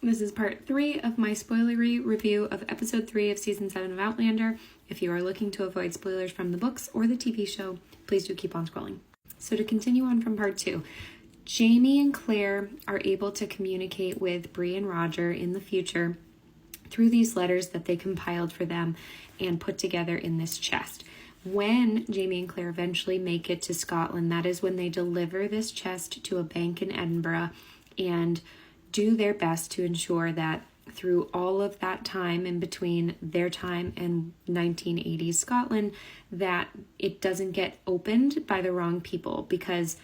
This is part 3 of my spoilery review of episode 3 of season 7 of Outlander. If you are looking to avoid spoilers from the books or the TV show, please do keep on scrolling. So to continue on from part 2, Jamie and Claire are able to communicate with Bree and Roger in the future through these letters that they compiled for them and put together in this chest. When Jamie and Claire eventually make it to Scotland, that is when they deliver this chest to a bank in Edinburgh and do their best to ensure that through all of that time in between their time and 1980s Scotland, that it doesn't get opened by the wrong people, because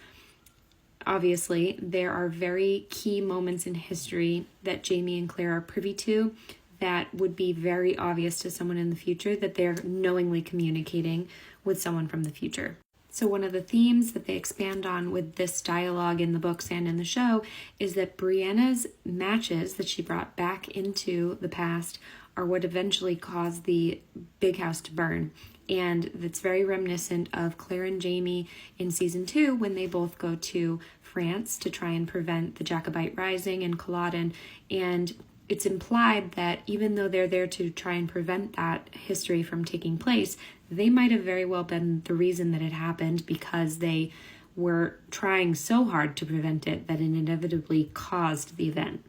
obviously there are very key moments in history that Jamie and Claire are privy to that would be very obvious to someone in the future that they're knowingly communicating with someone from the future. So one of the themes that they expand on with this dialogue in the books and in the show is that Brianna's matches that she brought back into the past are what eventually caused the big house to burn. And it's very reminiscent of Claire and Jamie in season 2 when they both go to France to try and prevent the Jacobite Rising in Culloden. And it's implied that even though they're there to try and prevent that history from taking place, they might have very well been the reason that it happened, because they were trying so hard to prevent it that it inevitably caused the event.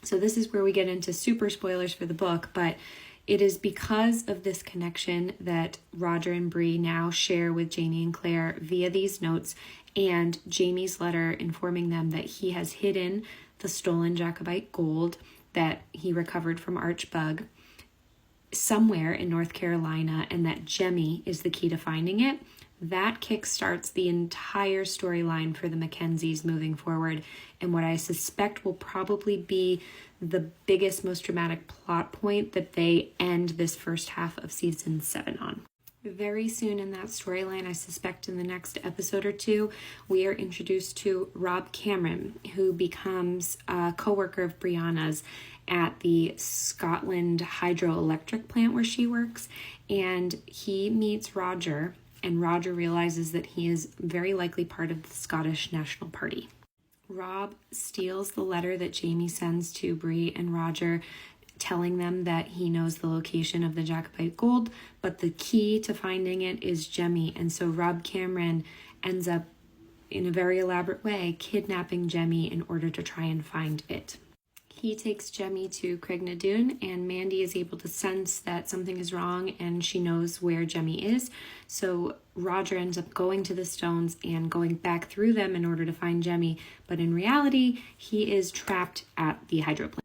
So this is where we get into super spoilers for the book, but it is because of this connection that Roger and Bree now share with Jamie and Claire via these notes and Jamie's letter informing them that he has hidden the stolen Jacobite gold that he recovered from Archbug somewhere in North Carolina, and that Jemmy is the key to finding it. That kickstarts the entire storyline for the Mackenzies moving forward, and what I suspect will probably be the biggest, most dramatic plot point that they end this first half of season 7 on. Very soon in that storyline, I suspect in the next episode or 2, we are introduced to Rob Cameron, who becomes a co-worker of Brianna's at the Scotland hydroelectric plant where she works, and he meets Roger, and Roger realizes that he is very likely part of the Scottish National Party. Rob steals the letter that Jamie sends to Bree and Roger, telling them that he knows the location of the Jacobite gold, but the key to finding it is Jemmy. And so Rob Cameron ends up, in a very elaborate way, kidnapping Jemmy in order to try and find it. He takes Jemmy to Craignadoon, and Mandy is able to sense that something is wrong and she knows where Jemmy is. So Roger ends up going to the stones and going back through them in order to find Jemmy, but in reality, he is trapped at the hydro plant.